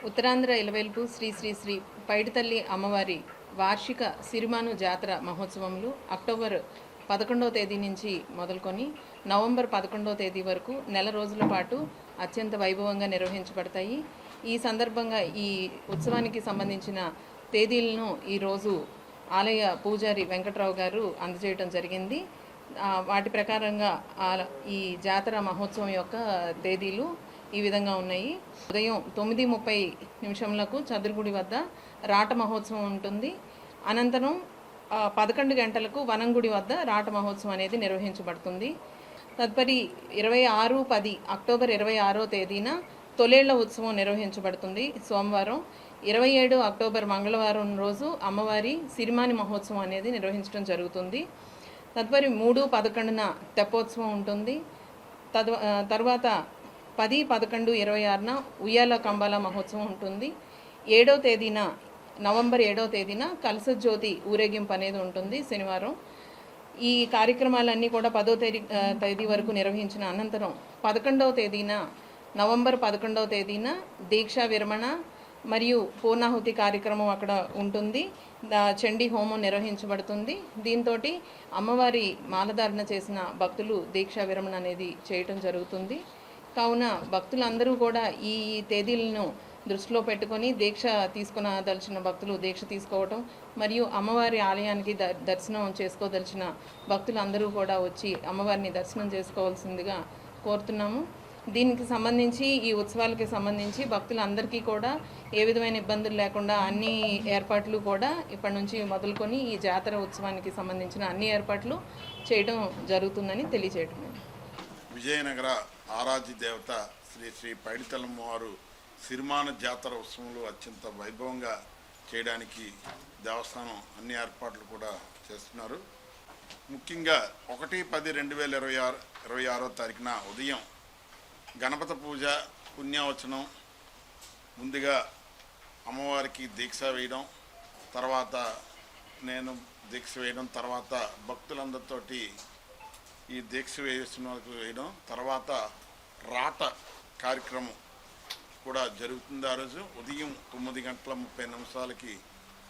ఉత్తరాంధ్ర ఇలవేల్పు శ్రీ శ్రీ శ్రీ పైడితల్లి అమ్మవారి వార్షిక సిరిమాను జాతర మహోత్సవములు అక్టోబర్ 11వ తేదీ నుంచి మొదలుకొని నవంబర్ 11వ తేదీ వరకు నెల రోజుల పాటు అత్యంత వైభవంగా నిర్వహించబడతాయి. ఈ సందర్భంగా ఈ ఉత్సవానికి సంబంధించిన తేదీలను ఈరోజు ఆలయ పూజారి వెంకట్రావు గారు అందజేయడం జరిగింది. వాటి ప్రకారంగా ఈ జాతర మహోత్సవం యొక్క తేదీలు ఈ విధంగా ఉన్నాయి. ఉదయం 9:30 చదురుగుడి వద్ద రాట మహోత్సవం ఉంటుంది. అనంతరం 11 గంటలకు వనంగుడి వద్ద రాట మహోత్సవం అనేది నిర్వహించబడుతుంది. తదుపరి 26/10 అక్టోబర్ 26వ తేదీన తొలేళ్ల ఉత్సవం నిర్వహించబడుతుంది సోమవారం. 27 అక్టోబర్ మంగళవారం రోజు అమ్మవారి సిరిమాని మహోత్సవం అనేది నిర్వహించడం జరుగుతుంది. తదుపరి 3/11న తెప్పోత్సవం ఉంటుంది. తర్వాత 10, 11, 26న ఉయ్యాల కంబాల మహోత్సవం ఉంటుంది. 7వ తేదీన నవంబర్ 7వ తేదీన కలశ జ్యోతి ఊరేగింపు అనేది ఉంటుంది శనివారం. ఈ కార్యక్రమాలన్నీ కూడా 10వ తేదీ వరకు నిర్వహించిన అనంతరం 11వ తేదీన నవంబర్ 11వ తేదీన దీక్షా విరమణ మరియు పూర్ణాహుతి కార్యక్రమం అక్కడ ఉంటుంది. చండీ హోమం నిర్వహించబడుతుంది. దీంతో అమ్మవారి మాలధారణ చేసిన భక్తులు దీక్షా విరమణ అనేది చేయటం జరుగుతుంది. కావున భక్తులందరూ కూడా ఈ తేదీలను దృష్టిలో పెట్టుకొని దీక్ష తీసుకునదలిచిన భక్తులు దీక్ష తీసుకోవటం మరియు అమ్మవారి ఆలయానికి దర్శనం చేసుకోదలిచిన భక్తులందరూ కూడా వచ్చి అమ్మవారిని దర్శనం చేసుకోవాల్సిందిగా కోరుతున్నాము. దీనికి సంబంధించి ఈ ఉత్సవాలకి సంబంధించి భక్తులందరికీ కూడా ఏ విధమైన ఇబ్బందులు లేకుండా అన్ని ఏర్పాట్లు కూడా ఇప్పటి నుంచి మొదలుకొని ఈ జాతర ఉత్సవానికి సంబంధించిన అన్ని ఏర్పాట్లు చేయడం జరుగుతుందని తెలియజేయడం. విజయనగర ఆరాధ్య దేవత శ్రీ శ్రీ పైడితల్లమ్మవారు సిరిమాన జాతర ఉత్సవంలో అత్యంత వైభవంగా చేయడానికి దేవస్థానం అన్ని ఏర్పాట్లు కూడా చేస్తున్నారు. ముఖ్యంగా 1/10/2026 తారీఖున ఉదయం గణపతి పూజ పుణ్యవచనం, ముందుగా అమ్మవారికి దీక్ష వేయడం, తర్వాత నేను దీక్ష వేయడం, తర్వాత భక్తులందరితోటి ఈ దీక్ష వేయడం, తర్వాత రాట కార్యక్రమం కూడా జరుగుతుంది. ఆ రోజు ఉదయం 9:30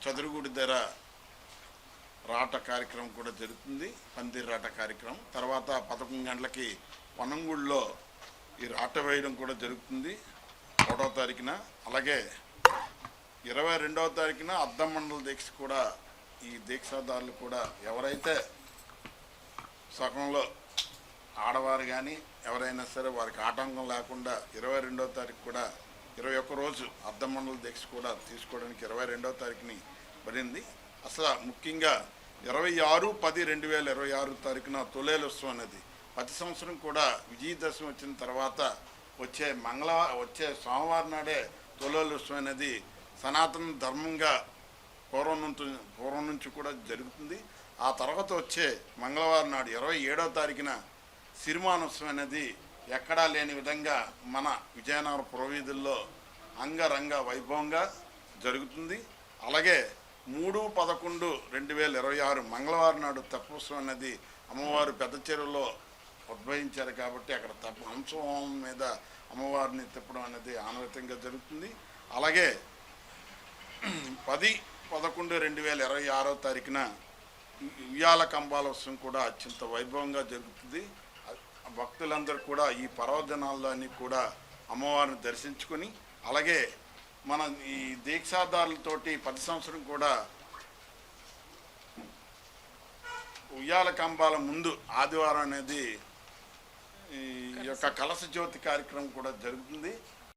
చదురుగుడి దగ్గర రాట కార్యక్రమం కూడా జరుగుతుంది, పందిరి రాట కార్యక్రమం. తర్వాత 11 గంటలకి వనంగుడిలో ఈ రాట వేయడం కూడా జరుగుతుంది 1వ తారీఖున. అలాగే 22వ తారీఖున అద్దం మండల దీక్ష కూడా ఈ దీక్షాదారులు కూడా ఎవరైతే సగంలో ఆడవారు కానీ ఎవరైనా సరే వారికి ఆటంకం లేకుండా 22వ తారీఖు కూడా 21 రోజు అద్దం మండల దీక్ష కూడా తీసుకోవడానికి 22వ తారీఖుని పడింది. అసలు ముఖ్యంగా 26/10/2026 తారీఖున తొలేల ఉత్సవం అనేది ప్రతి సంవత్సరం కూడా విజయదశమి వచ్చిన తర్వాత వచ్చే సోమవారం నాడే తొలేల ఉత్సవం అనేది సనాతన ధర్మంగా పూర్వం నుంచి కూడా జరుగుతుంది. ఆ తర్వాత వచ్చే మంగళవారం నాడు 27వ తారీఖున సిరిమానోత్సవం అనేది ఎక్కడా లేని విధంగా మన విజయనగరం పురవీధుల్లో అంగరంగ వైభవంగా జరుగుతుంది. అలాగే 3/11/2026 మంగళవారం నాడు తెప్పోత్సవం అనేది అమ్మవారు పెద్ద చెరువులో ఉద్భవించారు కాబట్టి అక్కడ హంసహోమం మీద అమ్మవారిని తిప్పడం అనేది ఆనవాయితీగా జరుగుతుంది. అలాగే 10/11/2026 తారీఖున ఉయ్యాల కంబాల ఉత్సవం కూడా అత్యంత వైభవంగా జరుగుతుంది. భక్తులందరూ కూడా ఈ పర్వదినాల్లో అన్ని కూడా అమ్మవారిని దర్శించుకొని, అలాగే మన ఈ దీక్షాదారులతోటి ప్రతి సంవత్సరం కూడా ఉయ్యాల కంబాల ముందు ఆదివారం అనేది ఈ యొక్క కలశ జ్యోతి కార్యక్రమం కూడా జరుగుతుంది.